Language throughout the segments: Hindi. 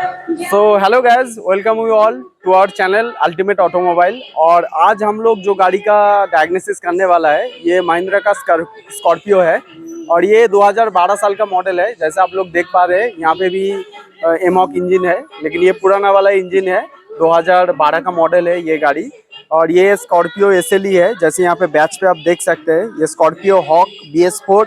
So hello guys, welcome you all to our channel Ultimate Automobile. और आज हम लोग जो गाड़ी का डायग्नोसिस करने वाला है ये महिंद्रा का स्कॉर्पियो है। और ये 2012 साल का मॉडल है। जैसे आप लोग देख पा रहे हैं यहाँ पे भी एमॉक इंजन है, लेकिन ये पुराना वाला इंजन है। 2012 का मॉडल है ये गाड़ी। और ये स्कॉर्पियो एसएलई है। जैसे यहाँ पे बैच पे आप देख सकते हैं, ये Scorpio Hawk BS4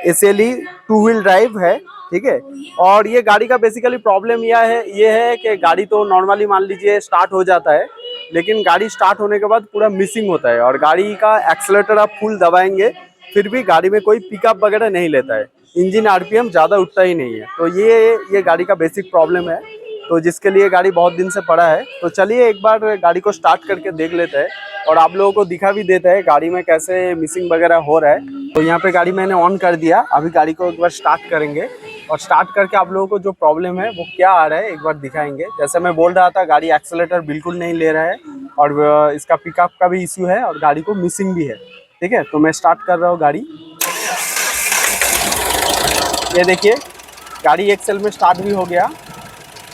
SLE 2 wheel drive है। ठीक है। और ये गाड़ी का बेसिकली प्रॉब्लम ये है कि गाड़ी तो नॉर्मली मान लीजिए स्टार्ट हो जाता है, लेकिन गाड़ी स्टार्ट होने के बाद पूरा मिसिंग होता है। और गाड़ी का एक्सेलेरेटर आप फुल दबाएंगे फिर भी गाड़ी में कोई पिकअप वगैरह नहीं लेता है। इंजन आरपीएम ज़्यादा उठता ही नहीं है। तो ये गाड़ी का बेसिक प्रॉब्लम है, तो जिसके लिए गाड़ी बहुत दिन से पड़ा है। तो चलिए एक बार गाड़ी को स्टार्ट करके देख लेते हैं और आप लोगों को दिखा भी देता है गाड़ी में कैसे मिसिंग वगैरह हो रहा है। तो यहाँ पे गाड़ी मैंने ऑन कर दिया। अभी गाड़ी को एक बार स्टार्ट करेंगे और स्टार्ट करके आप लोगों को जो प्रॉब्लम है वो क्या आ रहा है एक बार दिखाएंगे। जैसे मैं बोल रहा था, गाड़ी एक्सेलेरेटर बिल्कुल नहीं ले रहा है और इसका पिकअप का भी इश्यू है और गाड़ी को मिसिंग भी है। ठीक है, तो मैं स्टार्ट कर रहा हूँ गाड़ी। ये देखिए गाड़ी एक्सेल में स्टार्ट भी हो गया।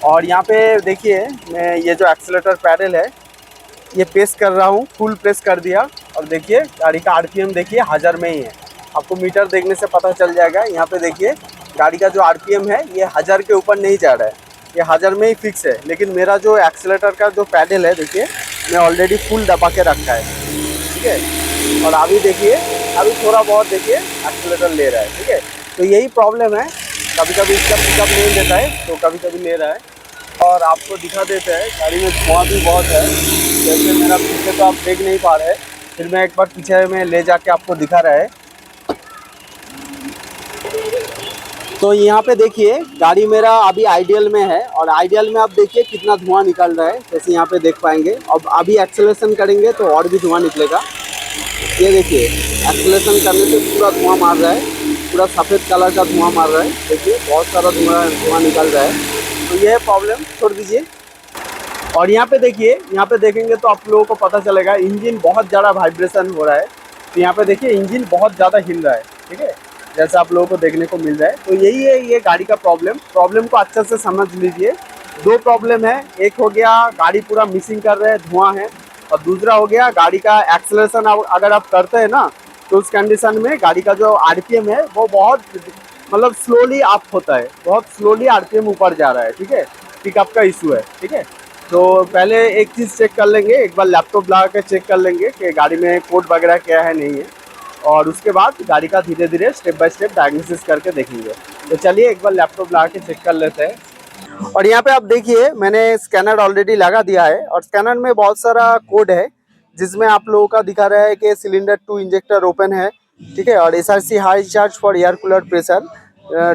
और यहाँ पे देखिए मैं ये जो एक्सेलेरेटर पैडल है ये प्रेस कर रहा हूँ, फुल प्रेस कर दिया। और देखिए गाड़ी का आरपीएम देखिए 1000 में ही है। आपको मीटर देखने से पता चल जाएगा। यहाँ पे देखिए गाड़ी का जो आरपीएम है ये 1000 के ऊपर नहीं जा रहा है, ये 1000 में ही फिक्स है। लेकिन मेरा जो एक्सेलेरेटर का जो पैडल है देखिए मैं ऑलरेडी फुल दबा के रखा है। ठीक है। और अभी देखिए अभी थोड़ा बहुत देखिए एक्सेलेरेटर ले रहा है। ठीक है, तो यही प्रॉब्लम है। कभी कभी इसका पिकअप नहीं देता है तो कभी कभी ले रहा है। और आपको दिखा देते हैं गाड़ी में धुआं भी बहुत है। जैसे मेरा पीछे तो आप देख नहीं पा रहे, फिर मैं एक बार पीछे में ले जाके आपको दिखा रहा है। तो यहाँ पे देखिए गाड़ी मेरा अभी आइडियल में है और आइडियल में आप देखिए कितना धुआं निकल रहा है। जैसे यहाँ पे देख पाएंगे। अब अभी एक्सेलेरेशन करेंगे तो और भी धुआं निकलेगा। ये देखिए एक्सेलेरेशन करने से पूरा धुआं मार रहा है, पूरा सफ़ेद कलर का धुआं मार रहा है। देखिए बहुत सारा धुआं निकल रहा है। तो ये प्रॉब्लम छोड़ दीजिए। और यहाँ पे देखिए, यहाँ पे देखेंगे तो आप लोगों को पता चलेगा इंजन बहुत ज़्यादा वाइब्रेशन हो रहा है। तो यहाँ पे देखिए इंजन बहुत ज़्यादा हिल रहा है। ठीक है, जैसा आप लोगों को देखने को मिल रहा है। तो यही है ये गाड़ी का प्रॉब्लम को अच्छे से समझ लीजिए। दो प्रॉब्लम है, एक हो गया गाड़ी पूरा मिसिंग कर रहा है, धुआं है। और दूसरा हो गया गाड़ी का एक्सेलरेशन अगर आप करते हैं ना तो उस कंडीशन में गाड़ी का जो आरपीएम है वो बहुत मतलब स्लोली अप होता है, बहुत स्लोली आरपीएम ऊपर जा रहा है। ठीक है, पिकअप का इशू है। ठीक है, तो पहले एक चीज़ चेक कर लेंगे, एक बार लैपटॉप लगा के चेक कर लेंगे कि गाड़ी में कोड वगैरह क्या है नहीं है। और उसके बाद गाड़ी का धीरे धीरे स्टेप बाय स्टेप डायग्नोसिस करके देखेंगे। तो चलिए एक बार लैपटॉप लगा के चेक कर लेते हैं। और यहाँ पे आप देखिए मैंने स्कैनर ऑलरेडी लगा दिया है और स्कैनर में बहुत सारा कोड है जिसमें आप लोगों का दिखा रहा है कि सिलेंडर 2 इंजेक्टर ओपन है। ठीक है, और SRC high charge for air cooler pressure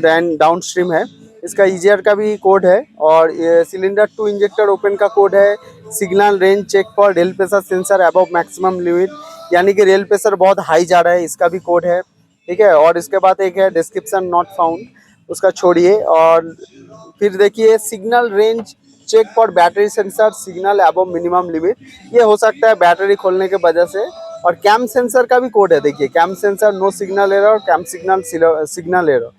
and downstream है। इसका EGR का भी कोड है। और सिलेंडर 2 इंजेक्टर ओपन का कोड है signal range check for rail pressure sensor above maximum limit, यानी कि रेल प्रेशर बहुत हाई जा रहा है, इसका भी कोड है। ठीक है, और इसके बाद एक है डिस्क्रिप्शन नॉट फाउंड, उसका छोड़िए। और फिर देखिए signal range check for battery sensor signal above minimum limit, ये हो सकता है बैटरी खोलने के वजह से। और कैम सेंसर का भी कोड है, देखिए cam sensor no signal error और कैम सिग्नल एरर,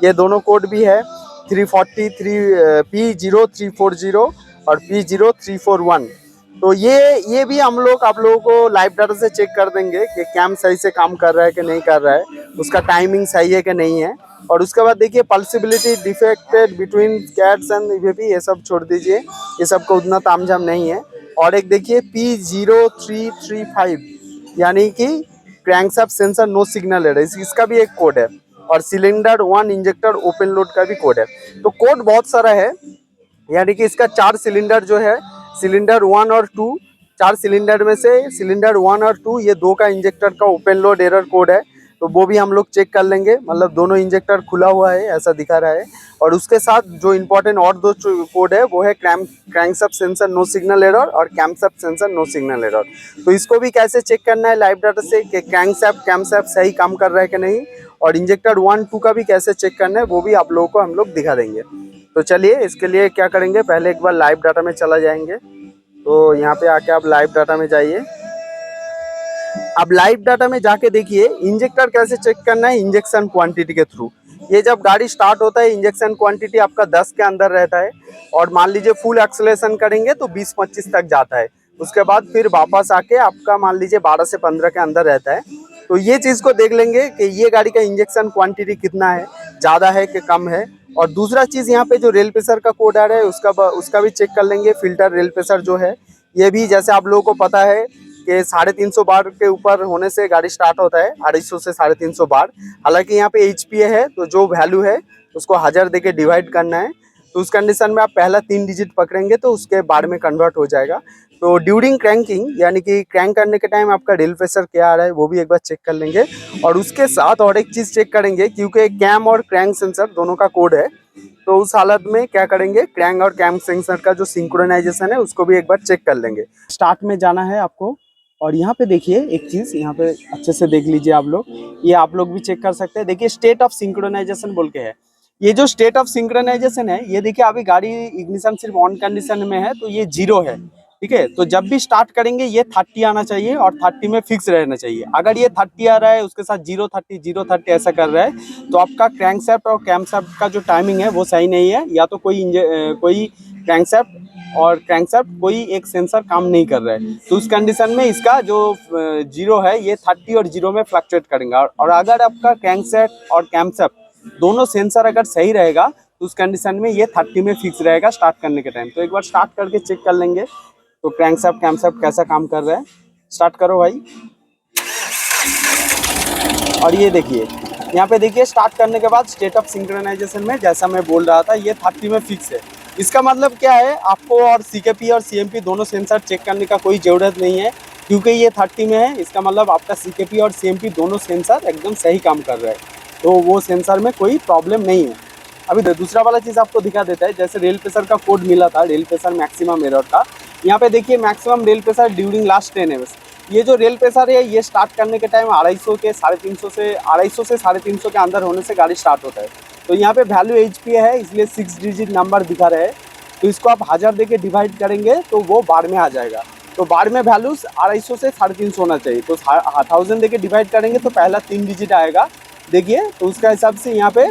ये दोनों कोड भी है। 343 P0340 और P0341। तो ये भी हम लोग आप लोगों को लाइव डाटा से चेक कर देंगे कि कैम सही से काम कर रहा है कि नहीं कर रहा है, उसका टाइमिंग सही है कि नहीं है। और उसके बाद देखिए plausibility defected between cats and EVP, ये सब छोड़ दीजिए, ये सब को उतना तामझाम नहीं है। और एक देखिए P0335, यानी कि crankshaft sensor no signal error, इसका भी एक कोड है। और सिलेंडर 1 इंजेक्टर ओपन लोड का भी कोड है। तो कोड बहुत सारा है, यानी कि इसका 4 सिलेंडर जो है, सिलेंडर 1 और 2, 4 सिलेंडर में से सिलेंडर 1 और 2 ये 2 का इंजेक्टर का ओपन लोड एरर कोड है। तो वो भी हम लोग चेक कर लेंगे, मतलब दोनों इंजेक्टर खुला हुआ है ऐसा दिखा रहा है। और उसके साथ जो इम्पोर्टेंट और 2 कोड है वो है crankshaft sensor no signal error और camshaft sensor no signal error. तो इसको भी कैसे चेक करना है लाइव डाटा से कि कैमशाफ्ट सही काम कर रहा है कि नहीं। और इंजेक्टर 1 2 का भी कैसे चेक करना है वो भी आप लोगों को हम लोग दिखा देंगे। तो चलिए इसके लिए क्या करेंगे, पहले एक बार लाइव डाटा में चला जाएंगे। तो यहाँ पे आके आप लाइव डाटा में जाइए। अब लाइव डाटा में जाके देखिए इंजेक्टर कैसे चेक करना है, इंजेक्शन क्वांटिटी के थ्रू। ये जब गाड़ी स्टार्ट होता है इंजेक्शन क्वांटिटी आपका 10 के अंदर रहता है, और मान लीजिए फुल एक्सेलरेशन करेंगे तो 20-25 तक जाता है। उसके बाद फिर वापस आके आपका मान लीजिए 12 से 15 के अंदर रहता है। तो ये चीज़ को देख लेंगे कि ये गाड़ी का इंजेक्शन क्वांटिटी कितना है, ज़्यादा है कि कम है। और दूसरा चीज़ यहाँ पे जो रेल प्रेशर का कोड आ रहा है उसका भी चेक कर लेंगे। फिल्टर रेल प्रेशर जो है ये भी जैसे आप लोगों को पता है कि 350 बार के ऊपर होने से गाड़ी स्टार्ट होता है, 250 से 350 बार। हालांकि यहाँ पे HPA है तो जो वैल्यू है उसको 1000 दे के डिवाइड करना है। तो उस कंडीशन में आप पहला 3 डिजिट पकड़ेंगे तो उसके बार में कन्वर्ट हो जाएगा। तो ड्यूरिंग क्रैंकिंग यानी कि क्रैंक करने के टाइम आपका रेल प्रेशर क्या आ रहा है वो भी एक बार चेक कर लेंगे। और उसके साथ और एक चीज़ चेक करेंगे, क्योंकि कैम और क्रैंक सेंसर दोनों का कोड है। तो उस हालत में क्या करेंगे, क्रैंक और कैम सेंसर का जो सिंक्रोनाइजेशन है उसको भी एक बार चेक कर लेंगे। स्टार्ट में जाना है आपको, और यहाँ पे देखिए एक चीज़ यहाँ पे अच्छे से देख लीजिए आप लोग, ये आप लोग भी चेक कर सकते हैं। देखिए स्टेट ऑफ सिंक्रोनाइजेशन बोल के है। ये जो स्टेट ऑफ सिंक्रोनाइजेशन है ये देखिए अभी गाड़ी इग्निशन सिर्फ ऑन कंडीशन में है तो ये 0 है, ठीक है। तो जब भी स्टार्ट करेंगे ये 30 आना चाहिए और 30 में फिक्स रहना चाहिए। अगर ये 30 आ रहा है उसके साथ 0-30 ऐसा कर रहा है तो आपका क्रैंकशाफ्ट और कैमशाफ्ट का जो टाइमिंग है वो सही नहीं है, या तो कोई क्रैंकशाफ्ट और क्रैंकशाफ्ट कोई एक सेंसर काम नहीं कर रहा है। तो उस कंडीशन में इसका जो 0 है ये 30 और 0 में फ्लक्चुएट करेंगे। और अगर आपका क्रैंकशाफ्ट और कैमशाफ्ट दोनों सेंसर अगर सही रहेगा तो उस कंडीशन में ये 30 में फिक्स रहेगा स्टार्ट करने के टाइम। तो एक बार स्टार्ट करके चेक कर लेंगे तो क्रैंकशाफ्ट कैमशाफ्ट कैसा काम कर रहा है। स्टार्ट करो भाई। और ये देखिए यहाँ पे देखिए स्टार्ट करने के बाद स्टेट ऑफ सिंक्रोनाइजेशन में जैसा मैं बोल रहा था ये 30 में फिक्स है। इसका मतलब क्या है, आपको और CKP और CMP दोनों सेंसर चेक करने का कोई ज़रूरत नहीं है, क्योंकि ये 30 में है। इसका मतलब आपका CKP और CMP दोनों सेंसर एकदम सही काम कर रहा है, तो वो सेंसर में कोई प्रॉब्लम नहीं है। अभी दूसरा वाला चीज़ आपको दिखा देता है, जैसे रेल प्रेशर का कोड मिला था, रेल प्रेशर मैक्सिमम एरर का। यहाँ पे देखिए maximum rail pressure during last 10 hours. ये जो रेल प्रेशर है ये स्टार्ट करने के टाइम 250 से 350 के अंदर होने से गाड़ी स्टार्ट होता है। तो यहाँ पे वैल्यू HPA है इसलिए 6 डिजिट नंबर दिखा रहे हैं। तो इसको आप 1000 दे के डिवाइड करेंगे तो वो बार में आ जाएगा। तो बार में वैल्यू 250 से 350 होना चाहिए। तो 1000 दे के डिवाइड करेंगे तो पहला 3 डिजिट आएगा। देखिए तो उसका हिसाब से यहाँ पे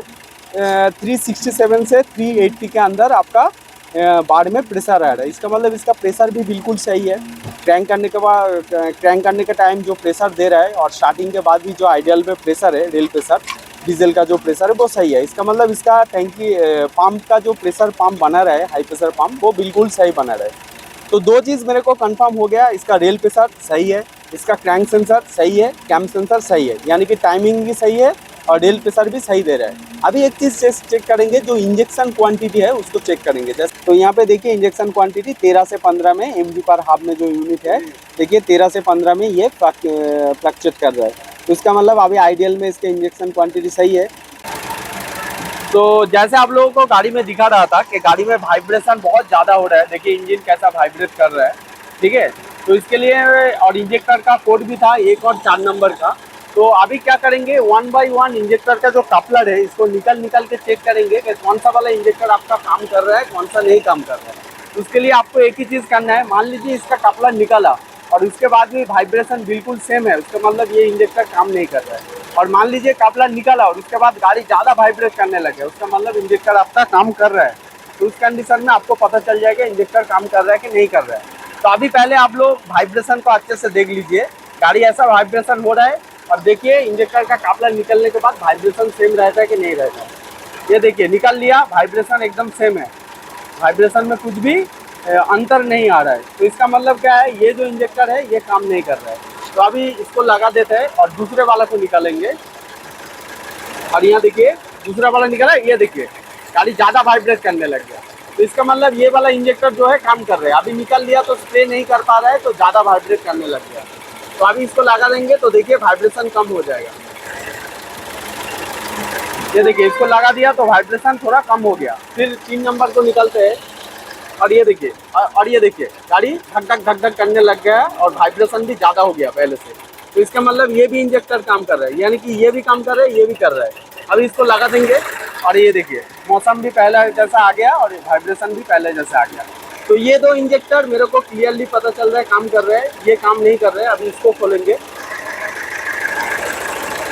367 से 380 के अंदर आपका बार में प्रेशर आ रहा है। इसका मतलब इसका प्रेशर भी बिल्कुल सही है। क्रैंक करने के टाइम जो प्रेशर दे रहा है और स्टार्टिंग के बाद भी जो आइडियल में प्रेशर है, रेल प्रेशर डीजल का जो प्रेशर है वो सही है। इसका मतलब इसका टैंकी पंप का जो प्रेशर पंप बना रहा है, हाई प्रेशर पंप, वो बिल्कुल सही बना रहा है। तो 2 चीज़ मेरे को कंफर्म हो गया, इसका रेल प्रेशर सही है, इसका क्रैंक सेंसर सही है, कैम सेंसर सही है, यानी कि टाइमिंग भी सही है और रेल प्रेशर भी सही दे रहा है। अभी एक चीज़ चेक करेंगे, जो इंजेक्शन क्वांटिटी है उसको चेक करेंगे। जैसे तो यहाँ पे देखिए इंजेक्शन क्वांटिटी 13 से 15 में mg पर हाफ में जो यूनिट है, देखिए 13 से 15 में ये फ्लक्चुएट कर रहा है। तो इसका मतलब अभी आइडियल में इसके इंजेक्शन क्वांटिटी सही है। तो जैसे आप लोगों को गाड़ी में दिखा रहा था कि गाड़ी में वाइब्रेशन बहुत ज़्यादा हो रहा है। देखिए इंजन कैसा वाइब्रेट कर रहा है, ठीक है। तो इसके लिए और इंजेक्टर का कोड भी था 1 और 4 नंबर का। तो अभी क्या करेंगे, 1 बाय 1 इंजेक्टर का जो कपलर है इसको निकल के चेक करेंगे कि कौन सा वाला इंजेक्टर आपका काम कर रहा है, कौन सा नहीं काम कर रहा है। उसके लिए आपको एक ही चीज़ करना है, मान लीजिए इसका कपलर निकला और उसके बाद भी वाइब्रेशन बिल्कुल सेम है, उसका मतलब ये इंजेक्टर काम नहीं कर रहा है। और मान लीजिए कपलर निकला और उसके बाद गाड़ी ज़्यादा वाइब्रेट करने लगे, उसका मतलब इंजेक्टर आपका काम कर रहा है। तो उस कंडीशन में आपको पता चल जाएगा इंजेक्टर काम कर रहा है कि नहीं कर रहा है। तो अभी पहले आप लोग वाइब्रेशन को अच्छे से देख लीजिए, गाड़ी ऐसा वाइब्रेशन हो रहा है और देखिए इंजेक्टर का कपलर निकलने के बाद वाइब्रेशन सेम रहता है कि नहीं रहता है। ये देखिए निकल लिया, वाइब्रेशन एकदम सेम है, वाइब्रेशन में कुछ भी अंतर नहीं आ रहा है। तो इसका मतलब क्या है, ये जो इंजेक्टर है ये काम नहीं कर रहा है। तो अभी इसको लगा देते हैं और दूसरे वाला को निकालेंगे। और यहाँ देखिए दूसरा वाला निकला, ये देखिए गाड़ी ज़्यादा वाइब्रेट करने लग गया। तो इसका मतलब ये वाला इंजेक्टर जो है काम कर रहा है। अभी निकल लिया तो स्प्रे नहीं कर पा रहा है, तो ज़्यादा वाइब्रेट करने लग गया। तो अभी इसको लगा देंगे तो देखिए वाइब्रेशन कम हो जाएगा। ये देखिए इसको लगा दिया तो वाइब्रेशन थोड़ा कम हो गया। फिर 3 नंबर को निकलते हैं और ये देखिए गाड़ी धक धक करने लग गया और वाइब्रेशन भी ज़्यादा हो गया पहले से। तो इसका मतलब ये भी इंजेक्टर काम कर रहा है, यानी कि ये भी काम कर रहा है, ये भी कर रहा है। अभी इसको लगा देंगे और ये देखिए मौसम भी पहले जैसा आ गया और वाइब्रेशन भी पहले जैसा आ गया। तो ये 2 इंजेक्टर मेरे को क्लियरली पता चल रहा है काम कर रहे हैं, ये काम नहीं कर रहे हैं। अभी इसको खोलेंगे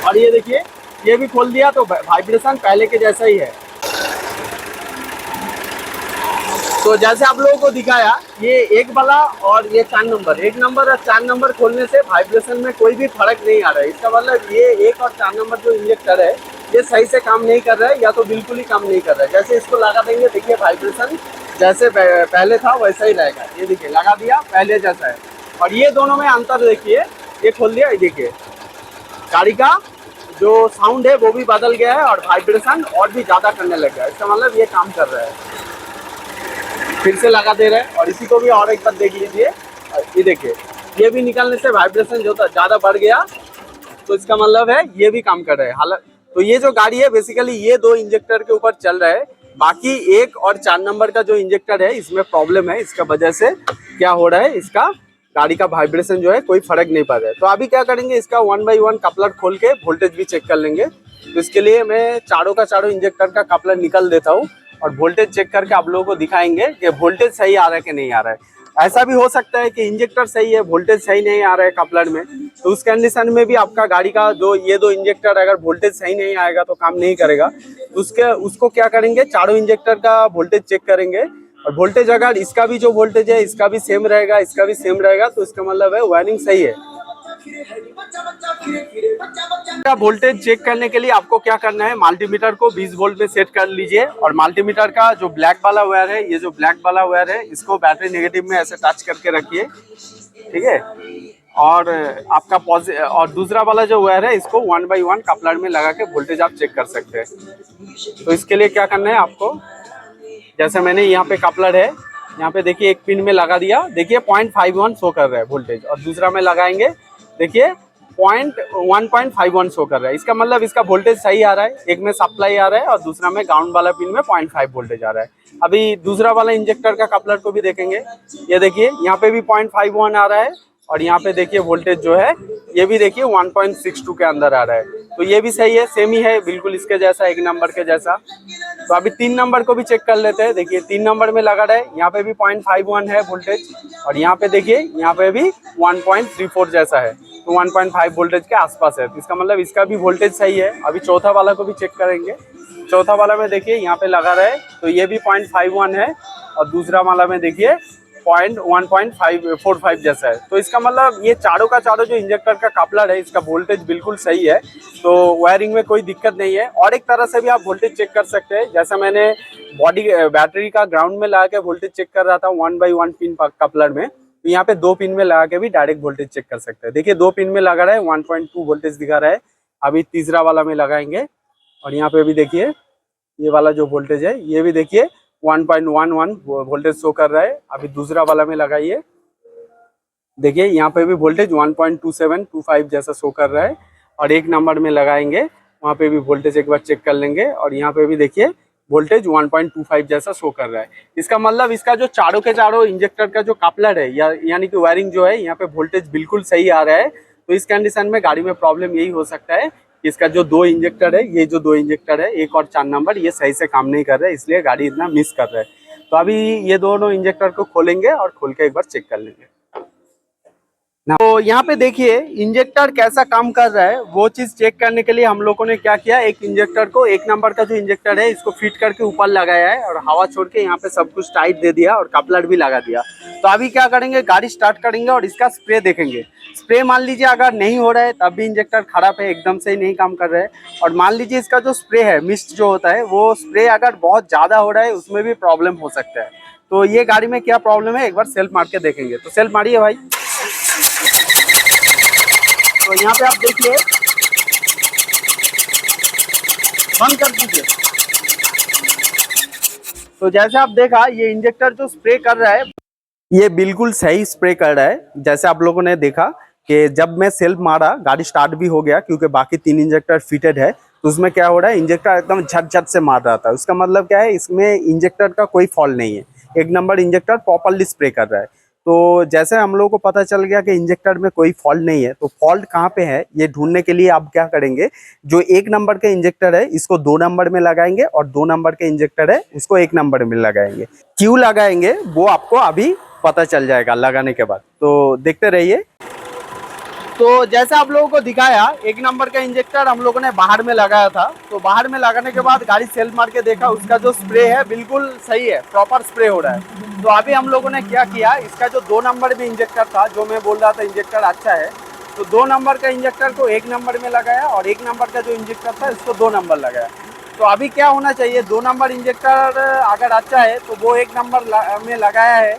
और ये देखिए ये भी खोल दिया तो वाइब्रेशन पहले के जैसा ही है। तो जैसे आप लोगों को दिखाया, ये एक वाला और ये 4 नंबर, 1 नंबर और 4 नंबर खोलने से वाइब्रेशन में कोई भी फर्क नहीं आ रहा है। इसका मतलब ये 1 और 4 नंबर जो इंजेक्टर है ये सही से काम नहीं कर रहा है, या तो बिल्कुल ही काम नहीं कर रहा है। जैसे इसको लगा देंगे, देखिए वाइब्रेशन जैसे पहले था वैसा ही रहेगा। ये देखिए लगा दिया, पहले जैसा है। और ये दोनों में अंतर देखिए, ये खोल दिया, ये देखिए गाड़ी का जो साउंड है वो भी बदल गया है और वाइब्रेशन और भी ज़्यादा करने लग गया है। इसका मतलब ये काम कर रहा है। फिर से लगा दे रहे हैं और इसी को भी और एक बार देख लीजिए। ये देखिए, ये भी निकलने से वाइब्रेशन जो था ज़्यादा बढ़ गया, तो इसका मतलब है ये भी काम कर रहा है। हालांकि तो ये जो गाड़ी है बेसिकली ये 2 इंजेक्टर के ऊपर चल रहा है, बाकी 1 और 4 नंबर का जो इंजेक्टर है इसमें प्रॉब्लम है। इसका वजह से क्या हो रहा है, इसका गाड़ी का वाइब्रेशन जो है कोई फर्क नहीं पड़ रहा है। तो अभी क्या करेंगे, इसका 1 बाई 1 कपलर खोल के वोल्टेज भी चेक कर लेंगे। तो इसके लिए मैं चारों का चारों इंजेक्टर का कपलर निकल देता हूँ और वोल्टेज चेक करके आप लोगों को दिखाएंगे कि वोल्टेज सही आ रहा है कि नहीं आ रहा है। ऐसा भी हो सकता है कि इंजेक्टर सही है, वोल्टेज सही नहीं आ रहा है कपलर में, तो उस कंडीशन में भी आपका गाड़ी का जो ये 2 इंजेक्टर अगर वोल्टेज सही नहीं आएगा तो काम नहीं करेगा। तो उसको क्या करेंगे, चारों इंजेक्टर का वोल्टेज चेक करेंगे और वोल्टेज अगर इसका भी जो वोल्टेज है इसका भी सेम रहेगा, इसका भी सेम रहेगा, तो इसका मतलब है वायरिंग सही है। वोल्टेज चेक करने के लिए आपको क्या करना है, मल्टीमीटर को 20 वोल्ट में सेट कर लीजिए और मल्टीमीटर का जो ब्लैक वाला वायर है, ये जो ब्लैक वाला वायर है इसको बैटरी नेगेटिव में ऐसे टच करके रखिए, ठीक है। और आपका और दूसरा वाला जो वायर है इसको 1 बाई 1 कपलर में लगा के वोल्टेज आप चेक कर सकते हैं। तो इसके लिए क्या करना है आपको, जैसे मैंने यहाँ पे कपलर है, यहाँ पे देखिए एक पिन में लगा दिया, देखिए 0.51 शो कर रहा है वोल्टेज, और दूसरा में लगाएंगे देखिए 1.51 शो कर रहा है। इसका मतलब इसका वोल्टेज सही आ रहा है, एक में सप्लाई आ रहा है और दूसरा में ग्राउंड वाला पिन में 0.5 वोल्टेज आ रहा है। अभी दूसरा वाला इंजेक्टर का कपलर को भी देखेंगे, ये देखिए यहाँ पे भी 0.51 आ रहा है और यहाँ पे देखिए वोल्टेज जो है ये भी देखिए 1.62 के अंदर आ रहा है। तो ये भी सही है, सेम ही है बिल्कुल इसके जैसा, 1 नंबर के जैसा। तो अभी 3 नंबर को भी चेक कर लेते हैं। देखिए 3 नंबर में लगा रहा है, यहाँ पे भी 0.51 है वोल्टेज और यहाँ पे देखिए यहाँ पे भी 1.34 जैसा है, तो 1.5 वोल्टेज के आसपास है। तो इसका मतलब इसका भी वोल्टेज सही है। अभी चौथा वाला को भी चेक करेंगे। चौथा वाला में देखिए यहाँ पे लगा रहा है, तो ये भी 0.51 है और दूसरा वाला में देखिए 1.45 जैसा है। तो इसका मतलब ये चारों का चारों जो इंजेक्टर का कपलर है इसका वोल्टेज बिल्कुल सही है, तो वायरिंग में कोई दिक्कत नहीं है। और एक तरह से भी आप वोल्टेज चेक कर सकते हैं, जैसा मैंने बैटरी का ग्राउंड में लगा के वोल्टेज चेक कर रहा था 1 बाई 1 पिन कपलर में, तो यहाँ पे 2 पिन में लगा के भी डायरेक्ट वोल्टेज चेक कर सकते हैं। देखिए 2 पिन में लगा रहा है, 1.2 वोल्टेज दिखा रहा है। अभी तीसरा वाला में लगाएंगे और यहाँ पे भी देखिए ये वाला जो वोल्टेज है ये भी देखिए 1.11 वोल्टेज शो कर रहा है। अभी दूसरा वाला में लगाइए, देखिए यहाँ पे भी वोल्टेज 1.2725 जैसा शो कर रहा है। और 1 नंबर में लगाएंगे, वहाँ पे भी वोल्टेज एक बार चेक कर लेंगे और यहाँ पे भी देखिए वोल्टेज 1.25 जैसा शो कर रहा है। इसका मतलब इसका जो चारों के चारों इंजेक्टर का जो कपलर है यानी कि वायरिंग जो है यहाँ पे वोल्टेज बिल्कुल सही आ रहा है। तो इस कंडीशन में गाड़ी में प्रॉब्लम यही हो सकता है कि इसका जो 2 इंजेक्टर है, ये जो 2 इंजेक्टर है 1 और 4 नंबर, ये सही से काम नहीं कर रहा है, इसलिए गाड़ी इतना मिस कर रहा है। तो अभी ये दोनों इंजेक्टर को खोलेंगे और खोल के एक बार चेक कर लेंगे। तो यहाँ पे देखिए इंजेक्टर कैसा काम कर रहा है, वो चीज चेक करने के लिए हम लोगों ने क्या किया, एक इंजेक्टर को 1 नंबर का जो इंजेक्टर है इसको फिट करके ऊपर लगाया है और हवा छोड़ के यहाँ पे सब कुछ टाइट दे दिया और कपलर भी लगा दिया। तो अभी क्या करेंगे, गाड़ी स्टार्ट करेंगे और इसका स्प्रे देखेंगे। स्प्रे मान लीजिए अगर नहीं हो रहा है तब भी इंजेक्टर खराब है, एकदम से ही नहीं काम कर रहा है। और मान लीजिए इसका जो स्प्रे है, मिस्ट जो होता है, वो स्प्रे अगर बहुत ज़्यादा हो रहा है उसमें भी प्रॉब्लम हो सकता है। तो ये गाड़ी में क्या प्रॉब्लम है एक बार सेल्फ मार के देखेंगे। तो सेल्फ मारिए भाई। तो यहाँ पे आप देखिए, बंद कर दीजिए। तो जैसे आप देखा ये इंजेक्टर जो स्प्रे कर रहा है ये बिल्कुल सही स्प्रे कर रहा है। जैसे आप लोगों ने देखा कि जब मैं सेल्फ मारा गाड़ी स्टार्ट भी हो गया, क्योंकि बाकी 3 इंजेक्टर फिटेड है। तो उसमें क्या हो रहा है, इंजेक्टर एकदम झट झट से मार रहा था। उसका मतलब क्या है, इसमें इंजेक्टर का कोई फॉल्ट नहीं है, 1 नंबर इंजेक्टर प्रॉपरली स्प्रे कर रहा है। तो जैसे हम लोगों को पता चल गया कि इंजेक्टर में कोई फॉल्ट नहीं है, तो फॉल्ट कहाँ पे है ये ढूंढने के लिए आप क्या करेंगे, जो 1 नंबर के इंजेक्टर है इसको 2 नंबर में लगाएंगे और 2 नंबर के इंजेक्टर है उसको 1 नंबर में लगाएंगे। क्यों लगाएंगे वो आपको अभी पता चल जाएगा लगाने के बाद, तो देखते रहिए। तो जैसे आप लोगों को दिखाया, एक नंबर का इंजेक्टर हम लोगों ने बाहर में लगाया था। तो बाहर में लगाने के बाद गाड़ी सेल्फ मार के देखा, उसका जो स्प्रे है बिल्कुल सही है, प्रॉपर स्प्रे हो रहा है। तो अभी हम लोगों ने क्या किया, इसका जो 2 नंबर में इंजेक्टर था, जो मैं बोल रहा था इंजेक्टर अच्छा है, तो 2 नंबर का इंजेक्टर को 1 नंबर में लगाया और 1 नंबर का जो इंजेक्टर था इसको 2 नंबर लगाया। तो अभी क्या होना चाहिए, 2 नंबर इंजेक्टर अगर अच्छा है तो वो 1 नंबर में लगाया है,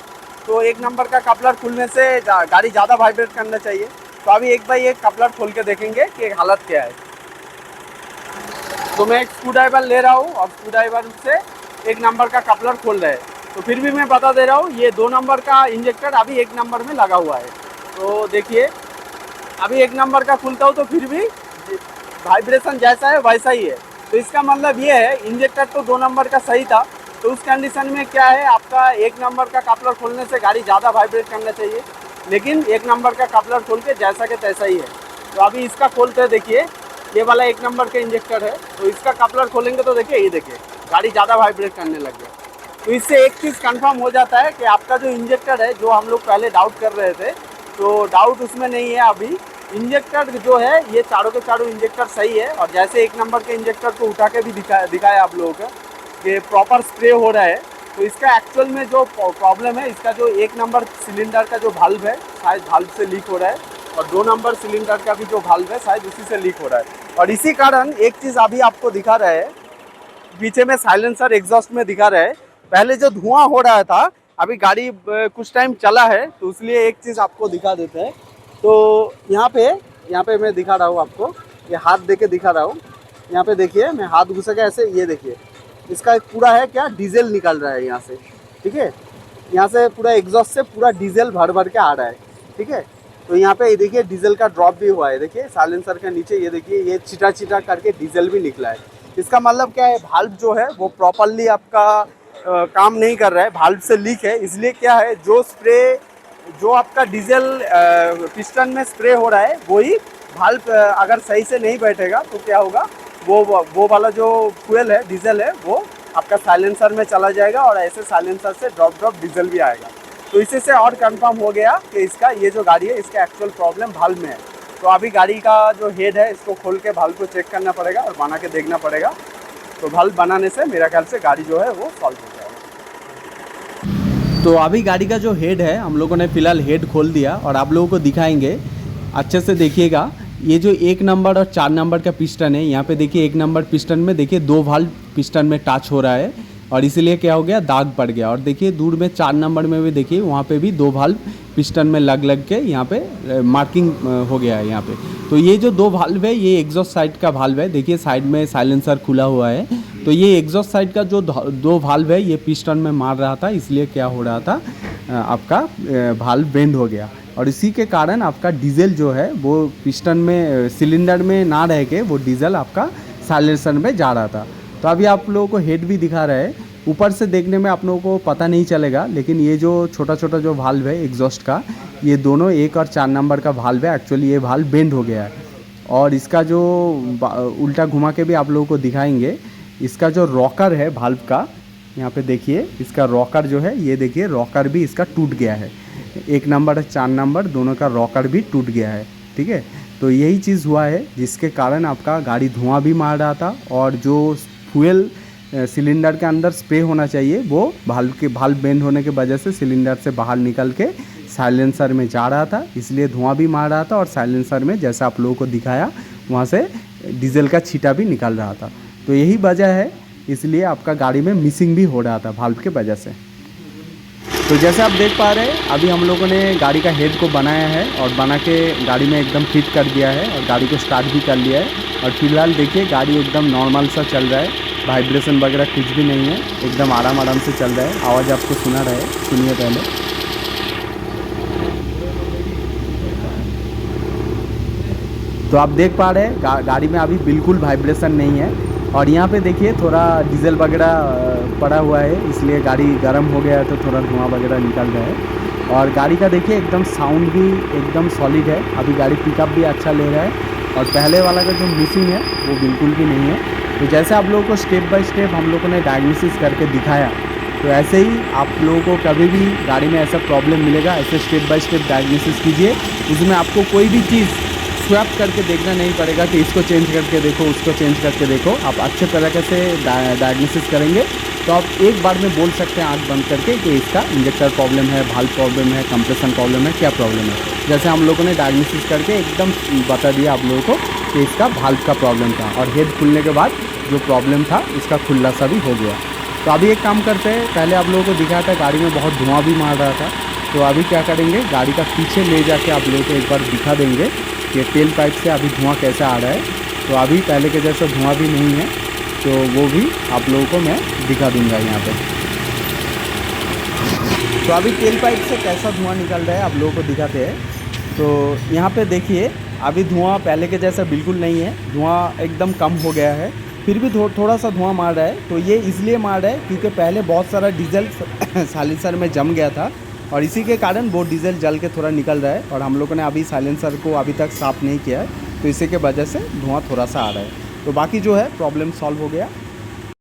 तो 1 नंबर का कपलर खुलने से गाड़ी ज़्यादा वाइब्रेट करना चाहिए। तो अभी एक बार ये कपलर खोल के देखेंगे कि हालत क्या है। तो मैं एक स्क्रू ड्राइवर ले रहा हूँ और स्क्रू ड्राइवर से 1 नंबर का कपलर खोल रहे हैं। तो फिर भी मैं बता दे रहा हूँ, ये 2 नंबर का इंजेक्टर अभी 1 नंबर में लगा हुआ है। तो देखिए अभी 1 नंबर का खुलता हूँ तो फिर भी वाइब्रेशन जैसा है वैसा ही है। तो इसका मतलब ये है, इंजेक्टर तो 2 नंबर का सही था। तो उस कंडीशन में क्या है, आपका 1 नंबर का कपलर खोलने से गाड़ी ज़्यादा वाइब्रेट करना चाहिए, लेकिन 1 नंबर का कपलर खोल के जैसा के तैसा ही है। तो अभी इसका खोलते हैं, देखिए ये वाला 1 नंबर का इंजेक्टर है। तो इसका कपलर खोलेंगे तो देखिए, ये देखिए गाड़ी ज़्यादा वाइब्रेट करने लग गया। तो इससे एक चीज़ कंफर्म हो जाता है कि आपका जो इंजेक्टर है, जो हम लोग पहले डाउट कर रहे थे, तो डाउट उसमें नहीं है। अभी इंजेक्टर जो है ये चारों के चारों इंजेक्टर सही है। और जैसे 1 नंबर के इंजेक्टर को उठा के भी दिखाया आप लोगों को कि प्रॉपर स्प्रे हो रहा है। तो इसका एक्चुअल में जो प्रॉब्लम है, इसका जो 1 नंबर सिलेंडर का जो वाल्व है शायद वाल्व से लीक हो रहा है, और 2 नंबर सिलेंडर का भी जो वाल्व है शायद उसी से लीक हो रहा है। और इसी कारण एक चीज़ अभी आपको दिखा रहा है, पीछे में साइलेंसर एग्जॉस्ट में दिखा रहा है, पहले जो धुआं हो रहा था, अभी गाड़ी कुछ टाइम चला है तो इसलिए एक चीज़ आपको दिखा देते हैं। तो यहाँ पे मैं दिखा रहा हूँ आपको, ये हाथ दे के दिखा रहा हूँ। यहाँ पे देखिए, मैं हाथ घुसा के ऐसे, ये देखिए इसका एक पूरा है क्या, डीजल निकल रहा है यहाँ से, ठीक है। यहाँ से पूरा एग्जॉस्ट से पूरा डीजल भर भर के आ रहा है, ठीक है। तो यहाँ पे ये देखिए डीजल का ड्रॉप भी हुआ है, देखिए साइलेंसर के नीचे, ये देखिए ये छिटा छिटा करके डीजल भी निकला है। इसका मतलब क्या है, भाल्व जो है वो प्रॉपरली आपका काम नहीं कर रहा है, भाल्व से लीक है। इसलिए क्या है, जो आपका डीजल पिस्टन में स्प्रे हो रहा है, वही भाल्व अगर सही से नहीं बैठेगा तो क्या होगा, वो वाला जो फ्यूल है, डीजल है, वो आपका साइलेंसर में चला जाएगा और ऐसे साइलेंसर से ड्रॉप डीजल भी आएगा। तो इसी से और कंफर्म हो गया कि इसका ये जो गाड़ी है, इसका एक्चुअल प्रॉब्लम भाल्व में है। तो अभी गाड़ी का जो हेड है, इसको खोल के भाल्व को चेक करना पड़ेगा और बना के देखना पड़ेगा। तो भाल्व बनाने से मेरा ख्याल से गाड़ी जो है वो सॉल्व हो जाएगा। तो अभी गाड़ी का जो हेड है, हम लोगों ने फ़िलहाल हेड खोल दिया और आप लोगों को दिखाएंगे, अच्छे से देखिएगा। ये जो 1 नंबर और 4 नंबर का पिस्टन है, यहाँ पे देखिए 1 नंबर पिस्टन में देखिए 2 वाल्व पिस्टन में टच हो रहा है और इसीलिए क्या हो गया, दाग पड़ गया। और देखिए दूर में 4 नंबर में भी देखिए, वहाँ पे भी 2 वाल्व पिस्टन में लग के यहाँ पे मार्किंग हो गया है यहाँ पे। तो ये जो 2 वाल्व है, ये एग्जॉस्ट साइड का वाल्व है। देखिए साइड में साइलेंसर खुला हुआ है, तो ये एग्जॉस्ट साइड का जो 2 वाल्व है, ये पिस्टन में मार रहा था, इसलिए क्या हो रहा था, आपका वाल्व बेंड हो गया। और इसी के कारण आपका डीजल जो है वो पिस्टन में, सिलेंडर में ना रह के वो डीजल आपका साइलेंसर में जा रहा था। तो अभी आप लोगों को हेड भी दिखा रहा है, ऊपर से देखने में आप लोगों को पता नहीं चलेगा, लेकिन ये जो छोटा छोटा जो वाल्व है एग्जॉस्ट का, ये दोनों 1 और 4 नंबर का वाल्व है। एक्चुअली ये वाल्व बेंड हो गया है। और इसका जो उल्टा घुमा के भी आप लोगों को दिखाएंगे, इसका जो रॉकर है वाल्व का, यहाँ पे देखिए इसका रॉकर जो है, ये देखिए रॉकर भी इसका टूट गया है। 1 नंबर और 4 नंबर दोनों का रॉकर भी टूट गया है, ठीक है। तो यही चीज़ हुआ है जिसके कारण आपका गाड़ी धुआं भी मार रहा था, और जो फ्यूल सिलेंडर के अंदर स्प्रे होना चाहिए, वो भाल्व बेंड होने की वजह से सिलेंडर से बाहर निकल के साइलेंसर में जा रहा था, इसलिए धुआं भी मार रहा था। और साइलेंसर में जैसा आप लोगों को दिखाया, वहाँ से डीजल का छींटा भी निकल रहा था। तो यही वजह है, इसलिए आपका गाड़ी में मिसिंग भी हो रहा था भाल्व के वजह से। तो जैसे आप देख पा रहे हैं, अभी हम लोगों ने गाड़ी का हेड को बनाया है और बना के गाड़ी में एकदम फिट कर दिया है और गाड़ी को स्टार्ट भी कर लिया है। और फिलहाल देखिए गाड़ी एकदम नॉर्मल सा चल रहा है, वाइब्रेशन वगैरह कुछ भी नहीं है, एकदम आराम से चल रहा है। आवाज़ आपको सुना रहा है, सुनिए पहले। तो आप देख पा रहे हैं गाड़ी में अभी बिल्कुल वाइब्रेशन नहीं है। और यहाँ पे देखिए थोड़ा डीजल वगैरह पड़ा हुआ है, इसलिए गाड़ी गर्म हो गया है, तो थोड़ा धुआं वगैरह निकल रहा है। और गाड़ी का देखिए एकदम साउंड भी एकदम सॉलिड है, अभी गाड़ी पिकअप भी अच्छा ले रहा है। और पहले वाला का जो मिसिंग है वो बिल्कुल भी नहीं है। तो जैसे आप लोगों को स्टेप बाय स्टेप हम लोगों ने डायग्नोसिस करके दिखाया, तो ऐसे ही आप लोगों को कभी भी गाड़ी में ऐसा प्रॉब्लम मिलेगा, ऐसे स्टेप बाय स्टेप डायग्नोसिस कीजिए। उसमें आपको कोई भी चीज़ स्वैप करके देखना नहीं पड़ेगा कि इसको चेंज करके देखो, उसको चेंज करके देखो। आप अच्छे तरीके से डायग्नोसिस करेंगे तो आप एक बार में बोल सकते हैं आँख बंद करके कि इसका इंजेक्टर प्रॉब्लम है, भाल्व प्रॉब्लम है, कंप्रेशन प्रॉब्लम है, क्या प्रॉब्लम है। जैसे हम लोगों ने डायग्नोसिस करके एकदम बता दिया आप लोगों को कि इसका भाल्व का प्रॉब्लम था, और हेड खुलने के बाद जो प्रॉब्लम था इसका खुलासा भी हो गया। तो अभी एक काम करते हैं, पहले आप लोगों को दिखाया था गाड़ी में बहुत धुआं भी मार रहा था, तो अभी क्या करेंगे, गाड़ी का पीछे ले जाके आप लोगों को एक बार दिखा देंगे कि तेल पाइप से अभी धुआं कैसा आ रहा है। तो अभी पहले के जैसा धुआं भी नहीं है, तो वो भी आप लोगों को मैं दिखा दूंगा यहाँ पे। तो अभी तेल पाइप से कैसा धुआं निकल रहा है आप लोगों को दिखाते हैं। तो यहाँ पे देखिए, अभी धुआं पहले के जैसा बिल्कुल नहीं है, धुआं एकदम कम हो गया है, फिर भी थोड़ा सा धुआं मार रहा है। तो ये इसलिए मार रहा है क्योंकि पहले बहुत सारा डीजल साइलेंसर में जम गया था, और इसी के कारण वो डीजल जल के थोड़ा निकल रहा है, और हम लोगों ने अभी साइलेंसर को अभी तक साफ़ नहीं किया है, तो इसी के वजह से धुआं थोड़ा सा आ रहा है। तो बाकी जो है प्रॉब्लम सॉल्व हो गया।